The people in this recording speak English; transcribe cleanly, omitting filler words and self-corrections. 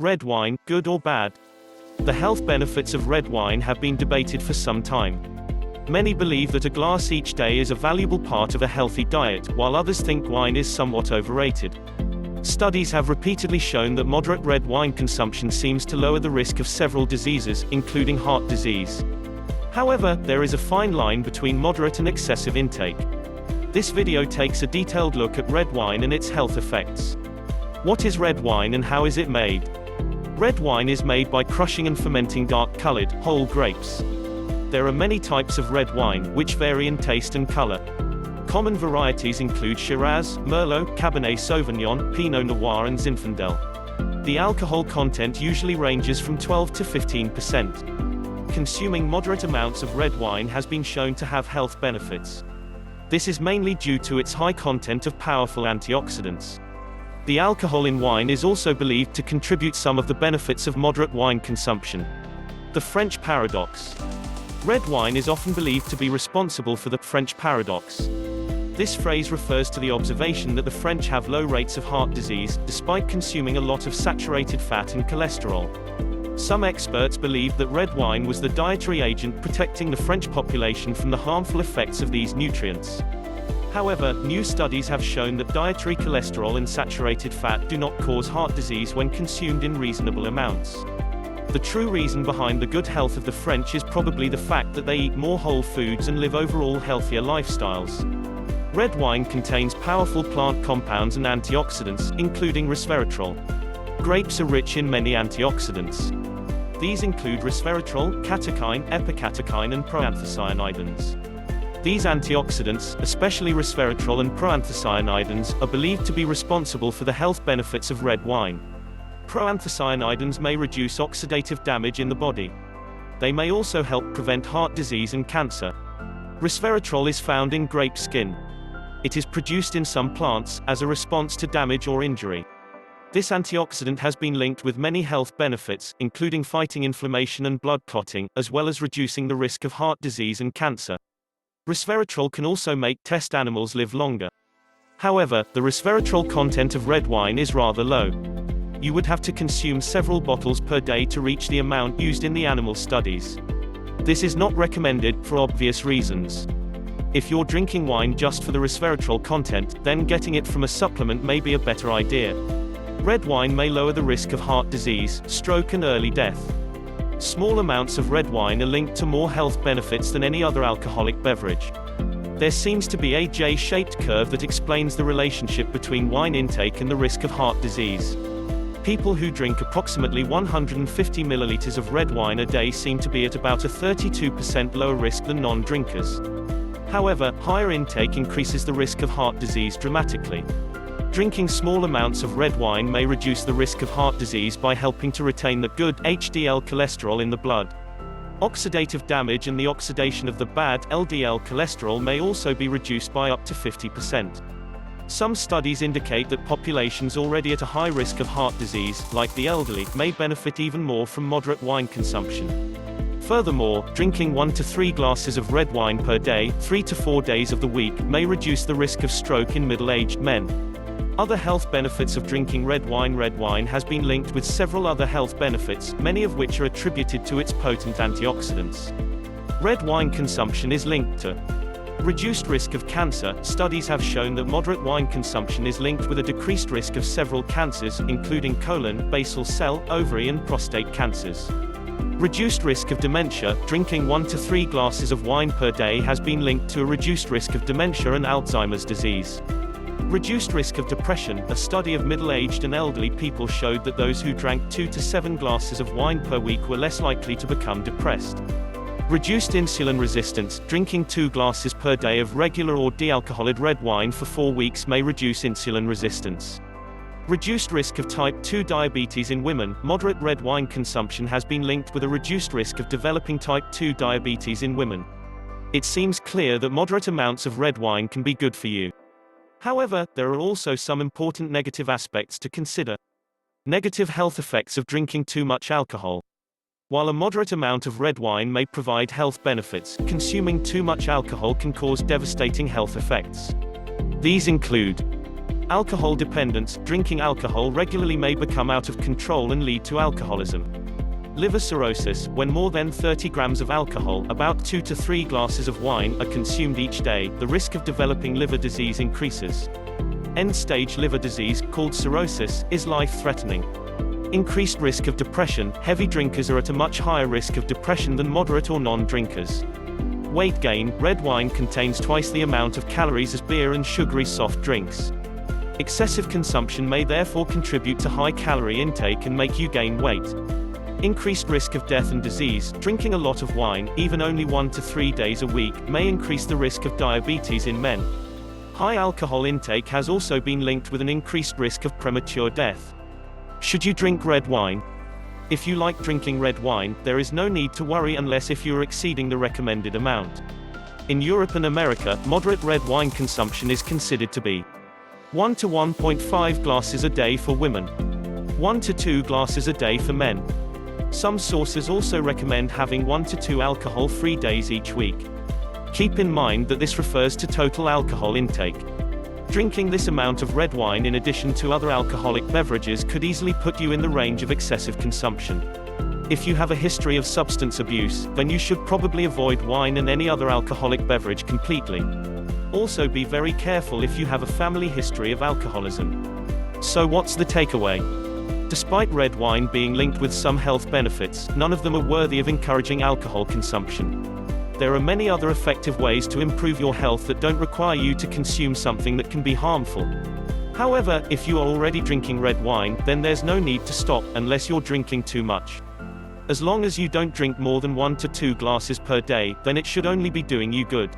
Red wine, good or bad? The health benefits of red wine have been debated for some time. Many believe that a glass each day is a valuable part of a healthy diet, while others think wine is somewhat overrated. Studies have repeatedly shown that moderate red wine consumption seems to lower the risk of several diseases, including heart disease. However, there is a fine line between moderate and excessive intake. This video takes a detailed look at red wine and its health effects. What is red wine and how is it made? Red wine is made by crushing and fermenting dark-colored, whole grapes. There are many types of red wine, which vary in taste and color. Common varieties include Shiraz, Merlot, Cabernet Sauvignon, Pinot Noir and Zinfandel. The alcohol content usually ranges from 12 to 15%. Consuming moderate amounts of red wine has been shown to have health benefits. This is mainly due to its high content of powerful antioxidants. The alcohol in wine is also believed to contribute some of the benefits of moderate wine consumption. The French paradox. Red wine is often believed to be responsible for the French paradox. This phrase refers to the observation that the French have low rates of heart disease, despite consuming a lot of saturated fat and cholesterol. Some experts believe that red wine was the dietary agent protecting the French population from the harmful effects of these nutrients. However, new studies have shown that dietary cholesterol and saturated fat do not cause heart disease when consumed in reasonable amounts. The true reason behind the good health of the French is probably the fact that they eat more whole foods and live overall healthier lifestyles. Red wine contains powerful plant compounds and antioxidants, including resveratrol. Grapes are rich in many antioxidants. These include resveratrol, catechine, epicatechine and proanthocyanidins. These antioxidants, especially resveratrol and proanthocyanidins, are believed to be responsible for the health benefits of red wine. Proanthocyanidins may reduce oxidative damage in the body. They may also help prevent heart disease and cancer. Resveratrol is found in grape skin. It is produced in some plants, as a response to damage or injury. This antioxidant has been linked with many health benefits, including fighting inflammation and blood clotting, as well as reducing the risk of heart disease and cancer. Resveratrol can also make test animals live longer. However, the resveratrol content of red wine is rather low. You would have to consume several bottles per day to reach the amount used in the animal studies. This is not recommended, for obvious reasons. If you're drinking wine just for the resveratrol content, then getting it from a supplement may be a better idea. Red wine may lower the risk of heart disease, stroke and early death. Small amounts of red wine are linked to more health benefits than any other alcoholic beverage. There seems to be a J-shaped curve that explains the relationship between wine intake and the risk of heart disease. People who drink approximately 150 milliliters of red wine a day seem to be at about a 32% lower risk than non-drinkers. However, higher intake increases the risk of heart disease dramatically. Drinking small amounts of red wine may reduce the risk of heart disease by helping to retain the good HDL cholesterol in the blood. Oxidative damage and the oxidation of the bad LDL cholesterol may also be reduced by up to 50%. Some studies indicate that populations already at a high risk of heart disease, like the elderly, may benefit even more from moderate wine consumption. Furthermore, drinking 1 to 3 glasses of red wine per day, 3 to 4 days of the week, may reduce the risk of stroke in middle-aged men. Other health benefits of drinking red wine has been linked with several other health benefits, many of which are attributed to its potent antioxidants. Red wine consumption is linked to reduced risk of cancer. Studies have shown that moderate wine consumption is linked with a decreased risk of several cancers, including colon, basal cell, ovary and prostate cancers. Reduced risk of dementia. Drinking 1 to 3 glasses of wine per day has been linked to a reduced risk of dementia and Alzheimer's disease. Reduced risk of depression. A study of middle-aged and elderly people showed that those who drank 2 to 7 glasses of wine per week were less likely to become depressed. Reduced insulin resistance. Drinking 2 glasses per day of regular or de-alcoholed red wine for 4 weeks may reduce insulin resistance. Reduced risk of type 2 diabetes in women. Moderate red wine consumption has been linked with a reduced risk of developing type 2 diabetes in women. It seems clear that moderate amounts of red wine can be good for you. However, there are also some important negative aspects to consider. Negative health effects of drinking too much alcohol. While a moderate amount of red wine may provide health benefits, consuming too much alcohol can cause devastating health effects. These include Alcohol dependence. Drinking alcohol regularly may become out of control and lead to alcoholism. Liver cirrhosis. When more than 30 grams of alcohol, about 2 to 3 glasses of wine, are consumed each day, the risk of developing liver disease increases. End-stage liver disease, called cirrhosis, is life-threatening. Increased risk of depression. Heavy drinkers are at a much higher risk of depression than moderate or non-drinkers. Weight gain. Red wine contains twice the amount of calories as beer and sugary soft drinks. Excessive consumption may therefore contribute to high calorie intake and make you gain weight. Increased risk of death and disease. Drinking a lot of wine, even only 1 to 3 days a week, may increase the risk of diabetes in men. High alcohol intake has also been linked with an increased risk of premature death. Should you drink red wine? If you like drinking red wine, there is no need to worry unless if you are exceeding the recommended amount. In Europe and America, moderate red wine consumption is considered to be 1 to 1.5 glasses a day for women, 1 to 2 glasses a day for men. Some sources also recommend having 1 to 2 alcohol-free days each week. Keep in mind that this refers to total alcohol intake. Drinking this amount of red wine in addition to other alcoholic beverages could easily put you in the range of excessive consumption. If you have a history of substance abuse, then you should probably avoid wine and any other alcoholic beverage completely. Also be very careful if you have a family history of alcoholism. So what's the takeaway? Despite red wine being linked with some health benefits, none of them are worthy of encouraging alcohol consumption. There are many other effective ways to improve your health that don't require you to consume something that can be harmful. However, if you are already drinking red wine, then there's no need to stop, unless you're drinking too much. As long as you don't drink more than 1 to 2 glasses per day, then it should only be doing you good.